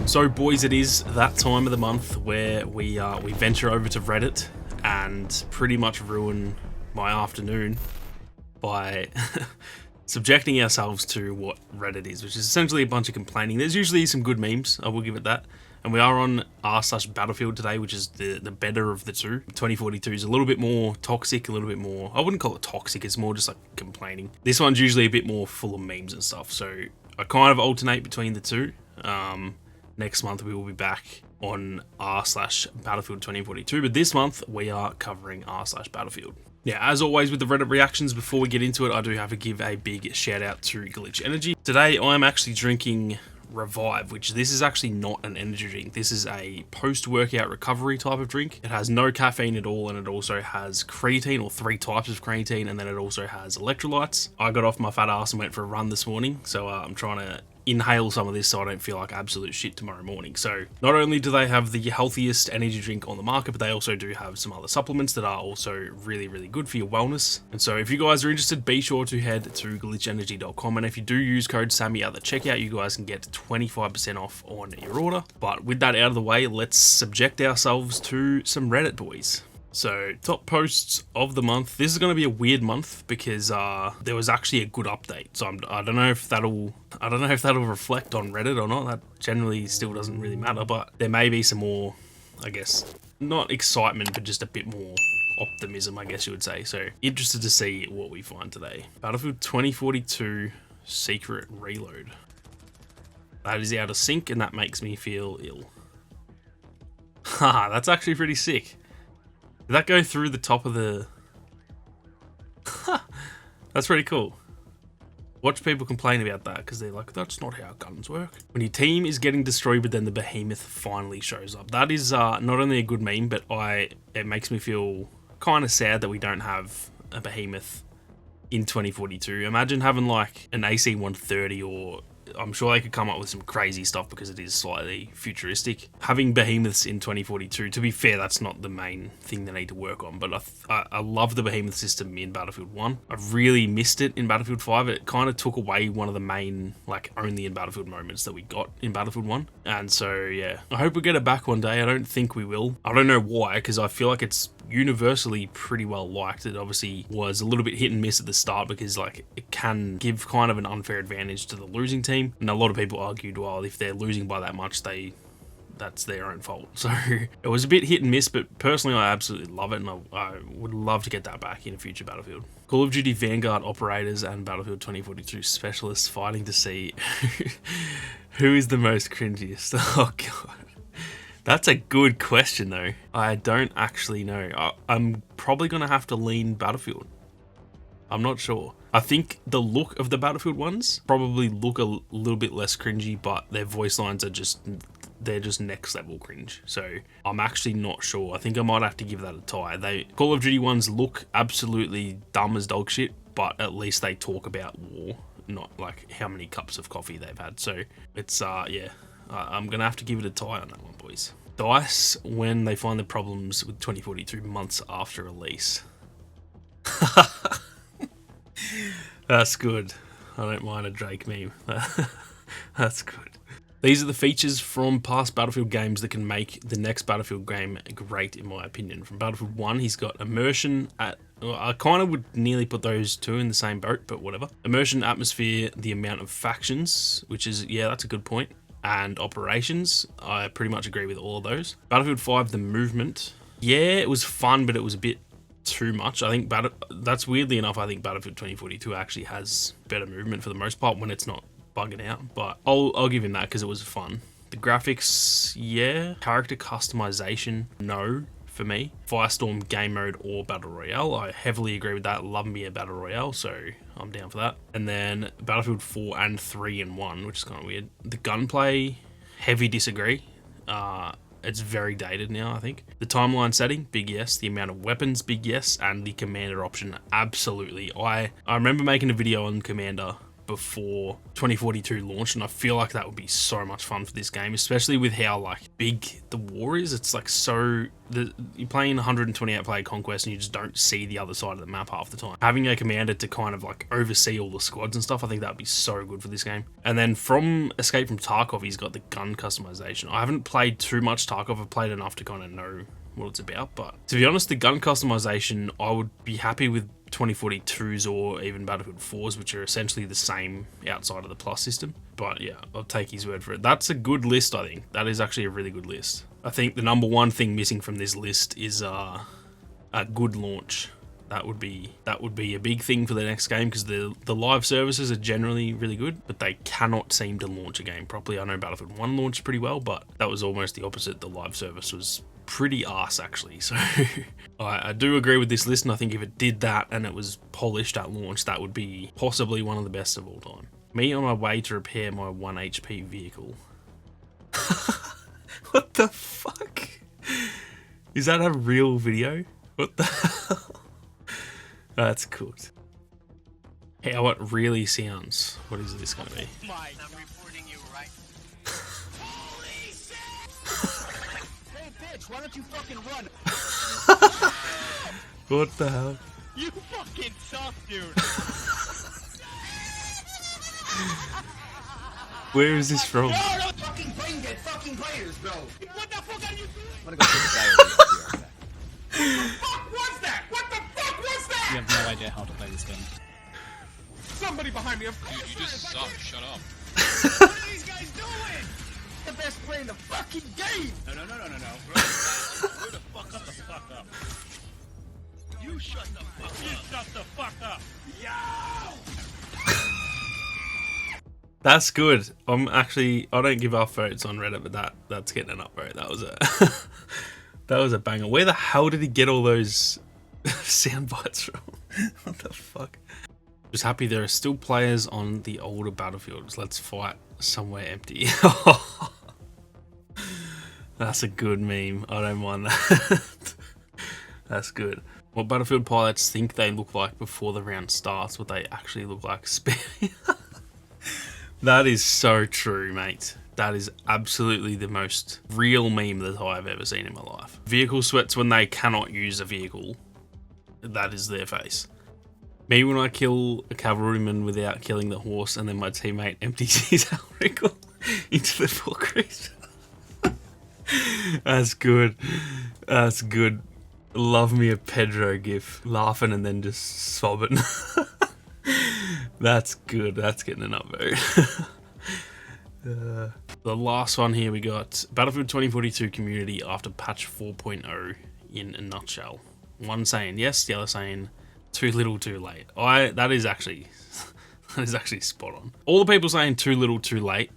So boys, it is that time of the month where we venture over to Reddit and pretty much ruin my afternoon by subjecting ourselves to what Reddit is, which is essentially a bunch of complaining. There's usually some good memes, I will give it that. And we are on r/Battlefield today, which is the better of the two. 2042 is a little bit more toxic, a little bit more, I wouldn't call it toxic, it's more just like complaining. This one's usually a bit more full of memes and stuff, so I kind of alternate between the two. Next month we will be back on r/Battlefield 2042, but this month we are covering r/Battlefield. Yeah, as always with the Reddit reactions, before we get into it, I do have to give a big shout out to Glitch Energy. Today I'm actually drinking Revive, which this is actually not an energy drink. This is a post-workout recovery type of drink. It has no caffeine at all, and it also has creatine, or 3 types of creatine, and then it also has electrolytes. I got off my fat ass and went for a run this morning, so I'm trying to inhale some of this so I don't feel like absolute shit tomorrow morning. So not only do they have the healthiest energy drink on the market, but they also do have some other supplements that are also really good for your wellness. And so if you guys are interested, be sure to head to glitchenergy.com, and if you do use code SAMMY at the checkout, you guys can get 25% off on your order. But with that out of the way, let's subject ourselves to some Reddit, boys. So, top posts of the month. This is going to be a weird month because there was actually a good update. So I don't know if that'll reflect on Reddit or not. That generally still doesn't really matter, but there may be some more, I guess, not excitement, but just a bit more optimism, I guess you would say. So, interested to see what we find today. Battlefield 2042 Secret Reload. That is out of sync, and that makes me feel ill. Haha, that's actually pretty sick. Did that go through the top of the... That's pretty cool. Watch people complain about that because they're like, that's not how guns work. When your team is getting destroyed, but then the Behemoth finally shows up. That is not only a good meme, but it makes me feel kind of sad that we don't have a Behemoth in 2042. Imagine having like an AC-130, or I'm sure they could come up with some crazy stuff because it is slightly futuristic. Having Behemoths in 2042, to be fair, that's not the main thing they need to work on, but I love the Behemoth system in Battlefield 1. I really missed it in Battlefield 5. It kind of took away one of the main, like, only in Battlefield moments that we got in Battlefield 1. And so, yeah, I hope we get it back one day. I don't think we will. I don't know why, because I feel like it's universally pretty well liked. It obviously was a little bit hit and miss at the start because, like, it can give kind of an unfair advantage to the losing team. And a lot of people argued, well, if they're losing by that much, that's their own fault. So it was a bit hit and miss, but personally I absolutely love it, and I would love to get that back in a future Battlefield. Call of Duty Vanguard operators and Battlefield 2042 specialists fighting to see who is the most cringiest. Oh god. That's a good question though. I don't actually know. I'm probably going to have to lean Battlefield. I'm not sure. I think the look of the Battlefield ones probably look a little bit less cringy, but their voice lines are they're just next level cringe. So I'm actually not sure. I think I might have to give that a tie. Call of Duty ones look absolutely dumb as dog shit, but at least they talk about war, not like how many cups of coffee they've had. So it's, yeah, I'm going to have to give it a tie on that one, boys. DICE when they find the problems with 2042 months after release. That's good. I don't mind a Drake meme. That's good. These are the features from past Battlefield games that can make the next Battlefield game great, in my opinion. From Battlefield 1, he's got immersion I kind of would nearly put those two in the same boat, but whatever. Immersion, atmosphere, the amount of factions, which is, yeah, that's a good point. And operations, I pretty much agree with all of those. Battlefield 5, the movement. Yeah, it was fun, but it was a bit too much. I think that's weirdly enough, I think Battlefield 2042 actually has better movement for the most part when it's not bugging out, but I'll give him that because it was fun. The graphics, yeah. Character customization, no for me. Firestorm game mode or battle royale, I heavily agree with that. Love me a battle royale, so I'm down for that. And then Battlefield 4 and 3 in 1, which is kind of weird. The gunplay, heavy disagree. It's very dated now, I think. The timeline setting, big yes. The amount of weapons, big yes. And the commander option, absolutely. I remember making a video on commander before 2042 launched, and I feel like that would be so much fun for this game, especially with how like big the war is. It's like you're playing 128 player Conquest and you just don't see the other side of the map half the time. Having a commander to kind of like oversee all the squads and stuff, I think that would be so good for this game. And then from Escape from Tarkov, he's got the gun customization. I haven't played too much Tarkov, I've played enough to kind of know what it's about, but to be honest, the gun customization, I would be happy with 2042's or even Battlefield 4's, which are essentially the same outside of the plus system. But yeah, I'll take his word for it. That's a good list, I think. That is actually a really good list. I think the number one thing missing from this list is a good launch. That would be a big thing for the next game, because the live services are generally really good, but they cannot seem to launch a game properly. I know Battlefield 1 launched pretty well, but that was almost the opposite. The live service was pretty arse actually. So I do agree with this list, and I think if it did that and it was polished at launch, that would be possibly one of the best of all time. Me on my way to repair my 1 HP vehicle. What the fuck? Is that a real video? What the hell? That's cooked. How it really sounds. What is this gonna be? Mike, I'm reporting you right. Holy shit! Hey bitch, why don't you fucking run? What the hell? You fucking suck, dude. Where is this from? No, fucking brain dead fucking players, bro. What the fuck are you doing? I'm gonna go take a guy over here. What the fuck was that? What the fuck was that? You have no idea how to play this game. Somebody behind me. Dude, you just suck. Shut up. What are these guys doing? The best play in the fucking game. No. Who the fuck up? You shut the fuck up. You shut the fuck up. Yo! That's good. I don't give off votes on Reddit, but that's getting an upvote. That was that was a banger. Where the hell did he get all those sound bites from? What the fuck? Just happy there are still players on the older battlefields. Let's fight somewhere empty. That's a good meme. I don't mind that. That's good. What Battlefield pilots think they look like before the round starts, what they actually look like. That is so true, mate. That is absolutely the most real meme that I've ever seen in my life. Vehicle sweats when they cannot use a vehicle. That is their face. Me when I kill a cavalryman without killing the horse, and then my teammate empties his rifle into the full crease. That's good. That's good. Love me a Pedro gif. Laughing and then just sobbing. That's good. That's getting an upvote. The last one here we got Battlefield 2042 community after patch 4.0 in a nutshell. One saying yes, the other saying too little too late. That is actually spot on. All the people saying too little too late,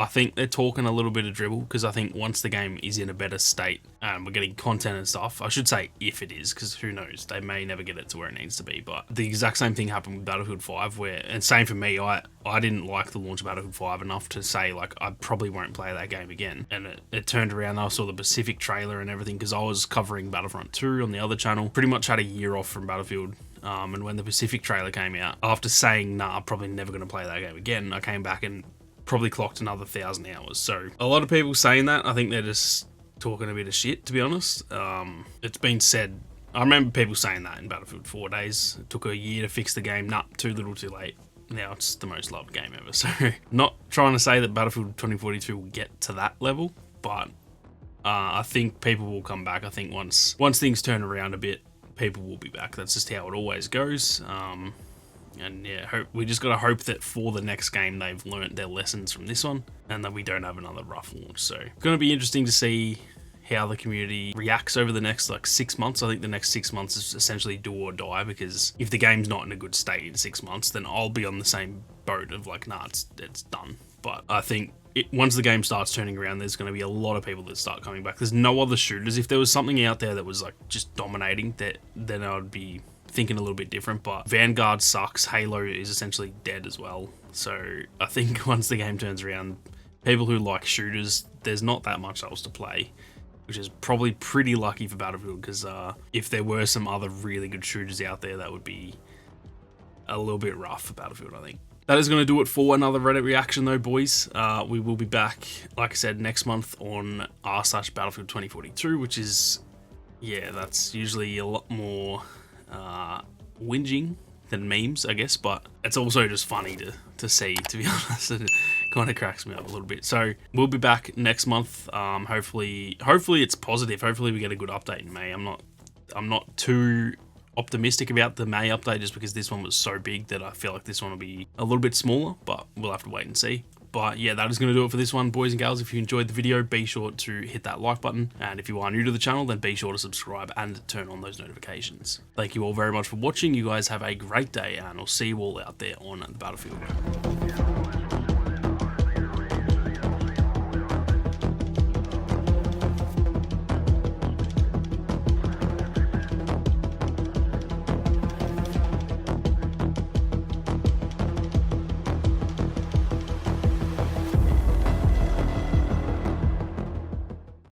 I think they're talking a little bit of dribble, because I think once the game is in a better state and we're getting content and stuff, I should say if it is, because who knows, they may never get it to where it needs to be. But the exact same thing happened with Battlefield 5, and same for me, I didn't like the launch of Battlefield 5 enough to say like I probably won't play that game again. And it turned around, I saw the Pacific trailer and everything, because I was covering Battlefront 2 on the other channel, pretty much had a year off from Battlefield. And when the Pacific trailer came out, after saying nah, I'm probably never going to play that game again, I came back and probably clocked another 1,000 hours. So a lot of people saying that, I think they're just talking a bit of shit, to be honest. It's been said, I remember people saying that in Battlefield 4 days. It took a year to fix the game. Nah, too little too late. Now it's the most loved game ever. So not trying to say that Battlefield 2042 will get to that level, but I think people will come back. I think once things turn around a bit, people will be back. That's just how it always goes. And yeah, we just got to hope that for the next game they've learnt their lessons from this one, and that we don't have another rough launch. So it's going to be interesting to see how the community reacts over the next 6 months. I think the next 6 months is essentially do or die, because if the game's not in a good state in 6 months, then I'll be on the same boat of like, nah, it's done. But I think once the game starts turning around, there's going to be a lot of people that start coming back. There's no other shooters. If there was something out there that was like just dominating, then I would be thinking a little bit different. But Vanguard sucks. Halo is essentially dead as well. So I think once the game turns around, people who like shooters, there's not that much else to play, which is probably pretty lucky for Battlefield, because if there were some other really good shooters out there, that would be a little bit rough for Battlefield, I think. That is going to do it for another Reddit reaction though, boys. We will be back, like I said, next month on r/Battlefield 2042, which is, yeah, that's usually a lot more whinging than memes, I guess, but it's also just funny to see, to be honest. It kind of cracks me up a little bit. So we'll be back next month. Hopefully it's positive. Hopefully we get a good update in May. I'm not too optimistic about the May update just because this one was so big that I feel like this one will be a little bit smaller, but we'll have to wait and see. But yeah, that is going to do it for this one, boys and gals. If you enjoyed the video, be sure to hit that like button. And if you are new to the channel, then be sure to subscribe and turn on those notifications. Thank you all very much for watching. You guys have a great day, and I'll see you all out there on the battlefield.